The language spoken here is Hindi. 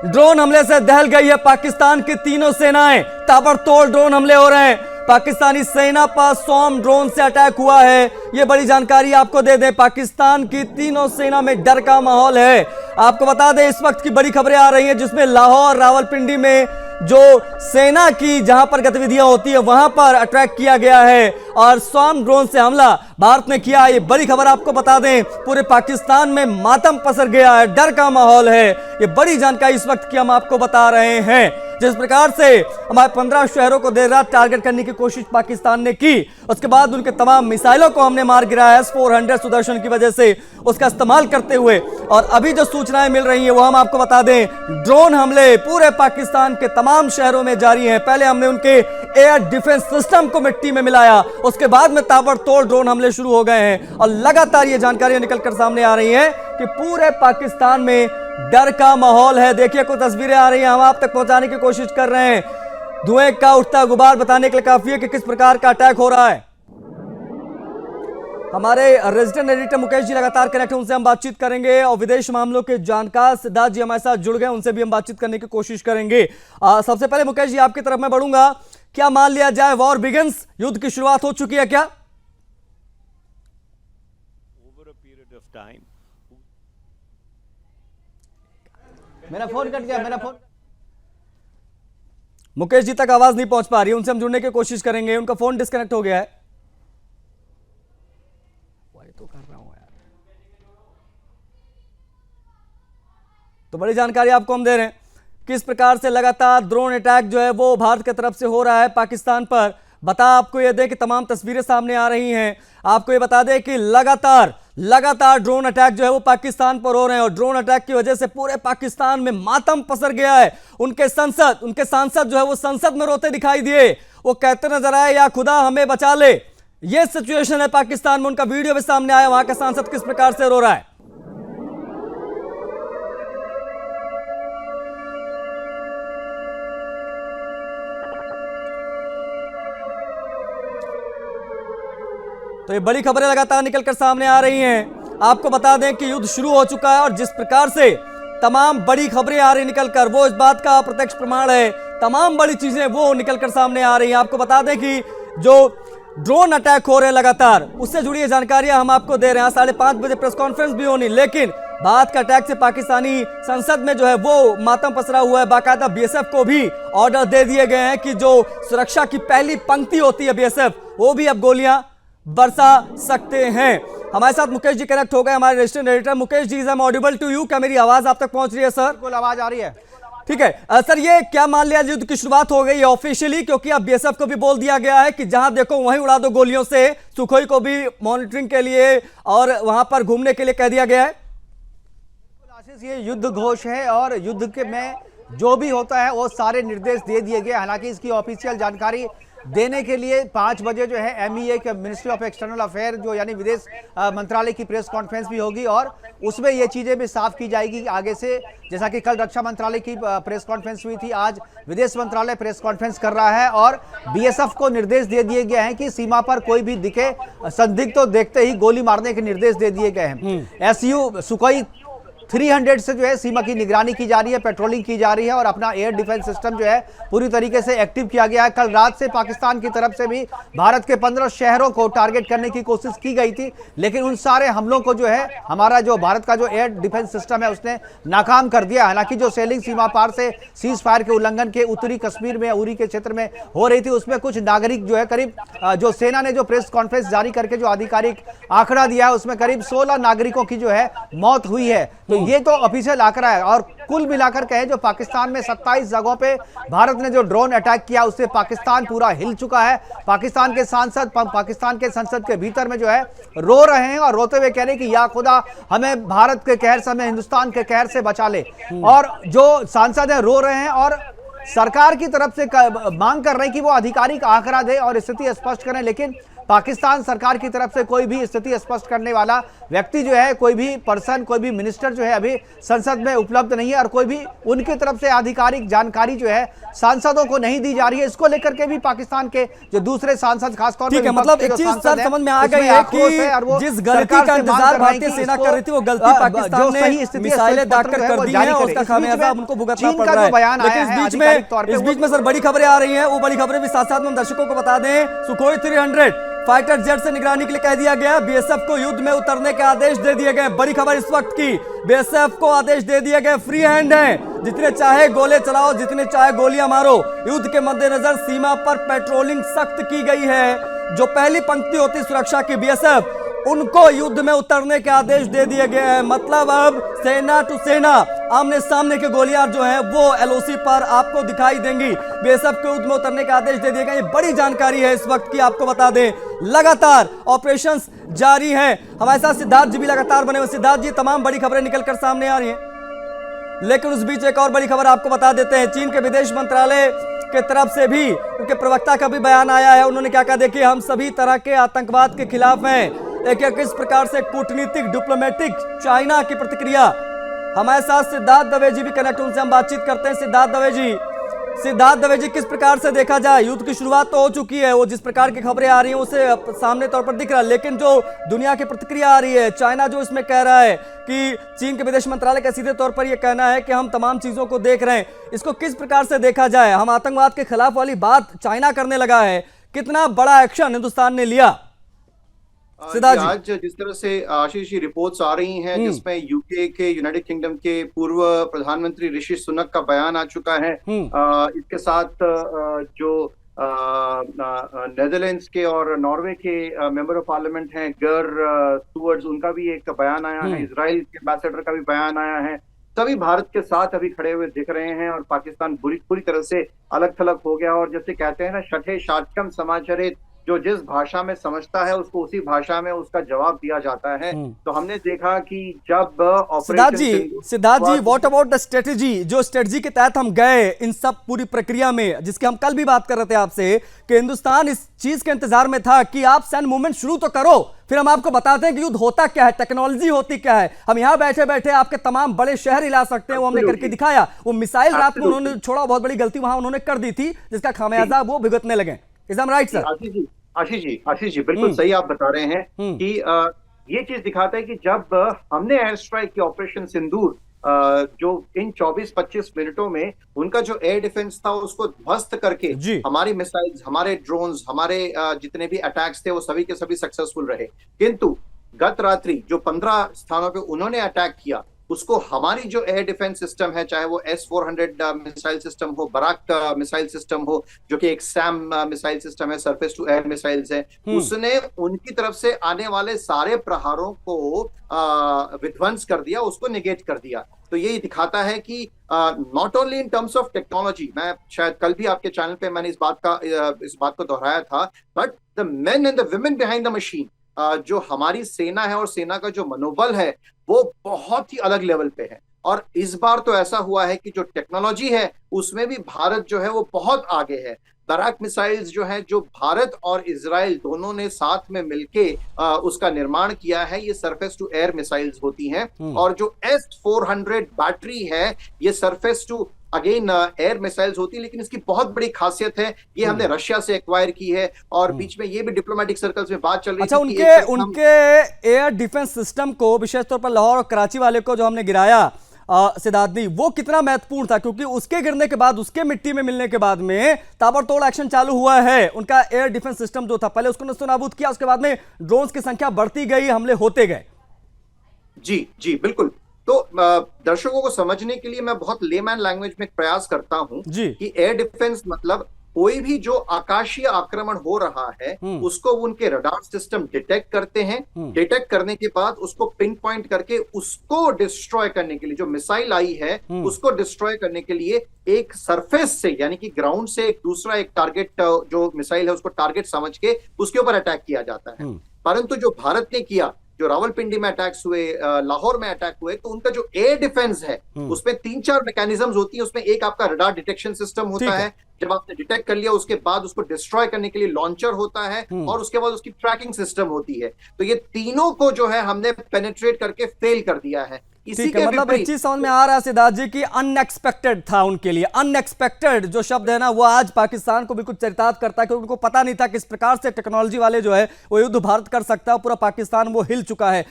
ड्रोन हमले से दहल गई है पाकिस्तान की तीनों सेनाएं। ताबड़तोड़ ड्रोन हमले हो रहे हैं। पाकिस्तानी सेना पर 100 ड्रोन से अटैक हुआ है। ये बड़ी जानकारी आपको दे दें, पाकिस्तान की तीनों सेना में डर का माहौल है। आपको बता दें इस वक्त की बड़ी खबरें आ रही हैं जिसमें लाहौर रावलपिंडी में जो सेना की जहां पर गतिविधियां होती है वहां पर अटैक किया गया है और 100 ड्रोन से हमला भारत ने किया। ये बड़ी खबर आपको बता दें, पूरे पाकिस्तान में मातम पसर गया है, डर का माहौल है। ये बड़ी जानकारी इस वक्त की हम आपको बता रहे हैं। जिस प्रकार से हमारे 15 शहरों को देर रात टारगेट करने की कोशिश पाकिस्तान ने की, उसके बाद उनके तमाम मिसाइलों को हमने मार गिराया S-400 सुदर्शन की वजह से उसका इस्तेमाल करते हुए। और अभी जो सूचनाएं मिल रही हैं वो हम आपको बता दें, ड्रोन हमले पूरे पाकिस्तान के तमाम शहरों में जारी हैं। पहले हमने उनके एयर डिफेंस सिस्टम को मिट्टी में मिलाया, उसके बाद में ताबड़तोड़ ड्रोन हमले शुरू हो गए हैं और लगातार ये जानकारियां निकलकर सामने आ रही हैं कि पूरे पाकिस्तान में डर का माहौल है। देखिए कुछ तस्वीरें आ रही हैं, हम आप तक पहुंचाने की कोशिश कर रहे हैं। धुएं का उठता गुबार बताने के लिए काफी है कि किस प्रकार का अटैक हो रहा है। हमारे रेजिडेंट एडिटर मुकेश जी लगातार कनेक्ट हैं, उनसे हम बातचीत करेंगे और विदेश मामलों के जानकार सिद्धार्थ जी हमारे साथ जुड़ गए, उनसे भी हम बातचीत करने की कोशिश करेंगे। सबसे पहले मुकेश जी आपकी तरफ मैं बढ़ूंगा, क्या मान लिया जाए वॉर बिगिंस, युद्ध की शुरुआत हो चुकी है क्या? मेरा फोन कट गया, मेरा फोन। मुकेश जी तक आवाज नहीं पहुंच पा रही है, उनसे हम जुड़ने की कोशिश करेंगे। उनका फोन डिस्कनेक्ट हो गया है। तो कर रहा हूं यार, तो बड़ी जानकारी आपको हम दे रहे हैं किस प्रकार से लगातार ड्रोन अटैक जो है वो भारत की तरफ से हो रहा है पाकिस्तान पर। बता आपको ये दें कि तमाम तस्वीरें सामने आ रही हैं। आपको ये बता दें कि लगातार ड्रोन अटैक जो है वो पाकिस्तान पर हो रहे हैं और ड्रोन अटैक की वजह से पूरे पाकिस्तान में मातम पसर गया है। उनके सांसद जो है वो संसद में रोते दिखाई दिए, वो कहते नजर आए या खुदा हमें बचा ले। ये सिचुएशन है पाकिस्तान में। उनका वीडियो भी सामने आया, वहां का सांसद किस प्रकार से रो रहा है। तो ये बड़ी खबरें लगातार निकलकर सामने आ रही हैं। आपको बता दें कि युद्ध शुरू हो चुका है और जिस प्रकार से तमाम बड़ी खबरें आ रही निकलकर, वो इस बात का प्रत्यक्ष प्रमाण है। तमाम बड़ी चीजें वो निकलकर सामने आ रही हैं। आपको बता दें कि जो ड्रोन अटैक हो रहे हैं लगातार, उससे जुड़ी जानकारियां हम आपको दे रहे हैं। 5:30 बजे प्रेस कॉन्फ्रेंस भी होनी, लेकिन भारत का अटैक से पाकिस्तानी संसद में जो है वो मातम पसरा हुआ है। बाकायदा बीएसएफ को भी ऑर्डर दे दिए गए हैं कि जो सुरक्षा की पहली पंक्ति होती है बीएसएफ, वो भी अब गोलियां बरसा सकते हैं। हमारे साथ मुकेश जी कनेक्ट हो गए, हमारे resident editor. Mukesh ji, I am audible to you? क्या मेरी आवाज आप तक पहुंच रही है सर? बिल्कुल आवाज आ रही है। ठीक है सर, ये क्या मान लिया युद्ध की शुरुआत हो गई है ऑफिशियली, क्योंकि अब बीएसएफ को भी बोल दिया गया है कि जहां देखो वहीं उड़ा दो गोलियों से। सुखोई को भी मॉनिटरिंग के लिए और वहां पर घूमने के लिए कह दिया गया है। आशीष, ये युद्ध घोष है और युद्ध के में जो भी होता है वो सारे निर्देश दे दिए गए। हालांकि इसकी ऑफिशियल जानकारी देने के लिए 5 बजे जो है एमईए के मिनिस्ट्री ऑफ एक्सटर्नल अफेयर जो यानी विदेश मंत्रालय की प्रेस कॉन्फ्रेंस भी होगी और उसमें ये चीजें भी साफ की जाएगी आगे से। जैसा कि कल रक्षा मंत्रालय की प्रेस कॉन्फ्रेंस हुई थी, आज विदेश मंत्रालय प्रेस कॉन्फ्रेंस कर रहा है और बीएसएफ को निर्देश दे दिए गए हैं कि सीमा पर कोई भी दिखे संदिग्ध तो देखते ही गोली मारने के निर्देश दे दिए गए हैं। SU सुखोई 300 से जो है सीमा की निगरानी की जा रही है, पेट्रोलिंग की जा रही है और अपना एयर डिफेंस सिस्टम जो है पूरी तरीके से एक्टिव किया गया है। कल रात से पाकिस्तान की तरफ से भी भारत के 15 शहरों को टारगेट करने की कोशिश की गई थी, लेकिन उन सारे हमलों को जो है हमारा जो भारत का जो एयर डिफेंस सिस्टम है उसने नाकाम कर दिया। हालांकि जो सेलिंग सीमा पार से सीज फायर के उल्लंघन के उत्तरी कश्मीर में उरी के क्षेत्र में हो रही थी, उसमें कुछ नागरिक जो है करीब जो सेना ने जो प्रेस कॉन्फ्रेंस जारी करके जो आधिकारिक आंकड़ा दिया है उसमें करीब 16 नागरिकों की जो है मौत हुई है। तो ये तो ऑफिशियल आंकड़ा है और कुल मिलाकर कहें जो पाकिस्तान में 27 जगहों पे भारत ने जो ड्रोन अटैक किया उससे पाकिस्तान पूरा हिल चुका है। पाकिस्तान के सांसद पाकिस्तान के संसद के भीतर में जो है रो रहे हैं और रोते हुए कह रहे हैं कि या खुदा हमें भारत के कहर से, हमें हिंदुस्तान के कहर से बचा ले। और जो सांसद है रो रहे हैं और सरकार की तरफ से मांग कर रहे हैं कि वो आधिकारिक आंकड़ा दे और स्थिति स्पष्ट करें, लेकिन पाकिस्तान सरकार की तरफ से कोई भी स्थिति स्पष्ट करने वाला व्यक्ति जो है, कोई भी पर्सन, कोई भी मिनिस्टर जो है अभी संसद में उपलब्ध नहीं है और कोई भी उनकी तरफ से आधिकारिक जानकारी जो है सांसदों को नहीं दी जा रही है। इसको लेकर के भी पाकिस्तान के जो दूसरे सांसद, खासतौर ठीक है, मतलब एक चीज सर समझ में आ गई है कि जिस गलती का इंतजार भारतीय सेना कर रही थी वो गलती पाकिस्तान ने मिसाइलें दागकर कर दी है और उसका खामियाजा उनको भुगतना पड़ रहा है। लेकिन इस बीच में सर बड़ी खबरें आ रही हैं, वो बड़ी खबरें भी साथ साथ में दर्शकों को बता दें। सुखोई 300 फाइटर जेट से निगरानी के लिए कह दिया गया। बीएसएफ को युद्ध में उतरने के आदेश दे दिए गए। बड़ी खबर इस वक्त की, बीएसएफ को आदेश दे दिए गए, फ्री हैंड है, जितने चाहे गोले चलाओ, जितने चाहे गोलियां मारो। युद्ध के मद्देनजर सीमा पर पेट्रोलिंग सख्त की गई है। जो पहली पंक्ति होती सुरक्षा की बीएसएफ, उनको युद्ध में उतरने के आदेश दे दिए गए हैं। मतलब अब सेना टू सेना, आमने सामने के गोलियां जो हैं वो एलओसी पर आपको दिखाई देंगी। बीएसएफ के युद्ध में उतरने के आदेश दे दिए गए। बड़ी जानकारी है इस वक्त की, आपको बता दें लगातार ऑपरेशंस जारी हैं। हमारे साथ सिद्धार्थ जी भी लगातार बने हुए। सिद्धार्थ जी, तमाम बड़ी खबरें निकलकर सामने आ रही हैं, लेकिन उस बीच एक और बड़ी खबर आपको बता देते हैं। चीन के विदेश मंत्रालय के तरफ से भी उनके प्रवक्ता का भी बयान आया है। उन्होंने क्या कहा, देखिए हम सभी तरह के आतंकवाद के खिलाफ हैं। देखिए किस प्रकार से कूटनीतिक डिप्लोमेटिक चाइना की प्रतिक्रिया। हमारे साथ सिद्धार्थ दवे जी भी कनेक्ट, उनसे हम बातचीत करते हैं। सिद्धार्थ दवे जी, किस प्रकार से देखा जाए, युद्ध की शुरुआत तो हो चुकी है, वो जिस प्रकार की खबरें आ रही हैं उसे सामने तौर पर दिख रहा है, लेकिन जो दुनिया की प्रतिक्रिया आ रही है, चाइना जो इसमें कह रहा है कि चीन के विदेश मंत्रालय का सीधे तौर पर यह कहना है कि हम तमाम चीजों को देख रहे हैं, इसको किस प्रकार से देखा जाए? हम आतंकवाद के खिलाफ वाली बात चाइना करने लगा है, कितना बड़ा एक्शन हिंदुस्तान ने लिया? आज जिस तरह से आशीष जी रिपोर्ट्स आ रही हैं जिसमें यूके के, यूनाइटेड किंगडम के पूर्व प्रधानमंत्री ऋषि सुनक का बयान आ चुका है। इसके साथ जो नेदरलैंड्स के और नॉर्वे के मेंबर ऑफ पार्लियामेंट हैं गर स्टुअर्ट्स, उनका भी एक बयान आया है। इजराइल के एम्बेसडर का भी बयान आया है। सभी भारत के साथ अभी खड़े हुए दिख रहे हैं और पाकिस्तान पूरी तरह से अलग थलग हो गया। और जैसे कहते हैं ना, छठे शाटकम समाचरित, जो जिस भाषा में समझता है उसको उसी भाषा में उसका जवाब दिया जाता है। तो हमने देखा कि जब सिद्धार्थ जी, व्हाट अबाउट द स्ट्रेटेजी, जो स्ट्रेटेजी के तहत हम गए इन सब पूरी प्रक्रिया में, जिसके हम कल भी बात कर रहे थे आपसे कि हिंदुस्तान इस चीज के इंतजार में था कि आप सैन्य मूवमेंट शुरू तो करो, फिर हम आपको बताते हैं कि युद्ध होता क्या है, टेक्नोलॉजी होती क्या है। हम यहाँ बैठे बैठे आपके तमाम बड़े शहर हिला सकते हैं, वो हमने करके दिखाया। वो मिसाइल रात में उन्होंने छोड़ा, बहुत बड़ी गलती वहां उन्होंने कर दी थी, जिसका खामियाजा वो भुगतने लगे। Is that right sir? Ashish ji बिल्कुल सही आप बता रहे हैं कि ये चीज दिखाता है कि जब हमने एयर स्ट्राइक की ऑपरेशन सिंदूर, जो इन 24-25 मिनटों में उनका जो एयर डिफेंस था उसको ध्वस्त करके हमारी मिसाइल्स, हमारे ड्रोन्स, हमारे जितने भी अटैक्स थे वो सभी के सभी सक्सेसफुल रहे। किंतु गत रात्रि जो 15 स्थानों पे उन्होंने अटैक किया, उसको हमारी जो एयर डिफेंस सिस्टम है, चाहे वो S-400 मिसाइल सिस्टम हो, बराक मिसाइल सिस्टम हो, जो कि एक सैम मिसाइल सिस्टम है, सरफेस टू एयर मिसाइल्स है, उसने उनकी तरफ से आने वाले सारे प्रहारों को विध्वंस कर दिया, उसको निगेट कर दिया। तो ये दिखाता है कि not only in terms of technology, मैं शायद कल भी आपके चैनल पे मैंने इस बात को दोहराया था, but the main and the women behind the machine, जो हमारी सेना है और सेना का जो मनोबल है वो बहुत ही अलग लेवल पे है। और इस बार तो ऐसा हुआ है कि जो टेक्नोलॉजी है उसमें भी भारत जो है वो बहुत आगे है। बराक मिसाइल्स जो है, जो भारत और इजराइल दोनों ने साथ में मिलके उसका निर्माण किया है, ये सरफेस टू एयर मिसाइल्स होती हैं। और जो S-400 बैटरी है, ये surface to again air missiles होती है, लेकिन इसकी बहुत बड़ी खासियत है, ये हमने रशिया से एक्वायर की है। और बीच में ये भी डिप्लोमेटिक सर्कल्स में बात चल रही थी। अच्छा, उनके एयर डिफेंस सिस्टम को, विशेष तौर पर लाहौर और कराची वाले को जो हमने गिराया सिद्धार्थ जी, वो कितना महत्वपूर्ण था? क्योंकि उसके गिरने के बाद, उसके मिट्टी में मिलने के बाद में ताबड़तोड़ एक्शन चालू हुआ है। उनका एयर डिफेंस सिस्टम जो था, पहले उसको नस्तोनाबूद किया, उसके बाद में ड्रोन्स की संख्या बढ़ती गई, हमले होते गए। जी बिल्कुल। तो दर्शकों को समझने के लिए मैं बहुत लेमैन लैंग्वेज में प्रयास करता हूं कि एयर डिफेंस मतलब कोई भी जो आकाशीय आक्रमण हो रहा है उसको उनके रडार सिस्टम डिटेक्ट करते हैं। डिटेक्ट करने के बाद उसको पिन पॉइंट करके उसको डिस्ट्रॉय करने के लिए, जो मिसाइल आई है उसको डिस्ट्रॉय करने के लिए एक सरफेस से, यानी कि ग्राउंड से एक दूसरा एक टारगेट, जो मिसाइल है उसको टारगेट समझ के उसके ऊपर अटैक किया जाता है। परंतु जो भारत ने किया जो रावलपिंडी में अटैक्स हुए, लाहौर में अटैक हुए, तो उनका जो एयर डिफेंस है उसमें 3-4 मैकेनिज्म्स होती है। उसमें एक आपका रडार डिटेक्शन सिस्टम होता है, जब आपने डिटेक्ट कर लिया उसके बाद उसको डिस्ट्रॉय करने के लिए लॉन्चर होता है, और उसके बाद उसकी ट्रैकिंग सिस्टम होती है। तो ये तीनों को जो है हमने पेनिट्रेट करके फेल कर दिया है। इसी ठीक के है, मतलब एक चीज समझ में आ रहा है सिद्धार्थ जी की अनएक्सपेक्टेड था उनके लिए। अनएक्सपेक्टेड जो शब्द है ना, वो आज पाकिस्तान को बिल्कुल चरितार्थ करता है, क्योंकि उनको पता नहीं था किस प्रकार से टेक्नोलॉजी वाले जो है वो युद्ध भारत कर सकता है। पूरा पाकिस्तान वो हिल चुका है।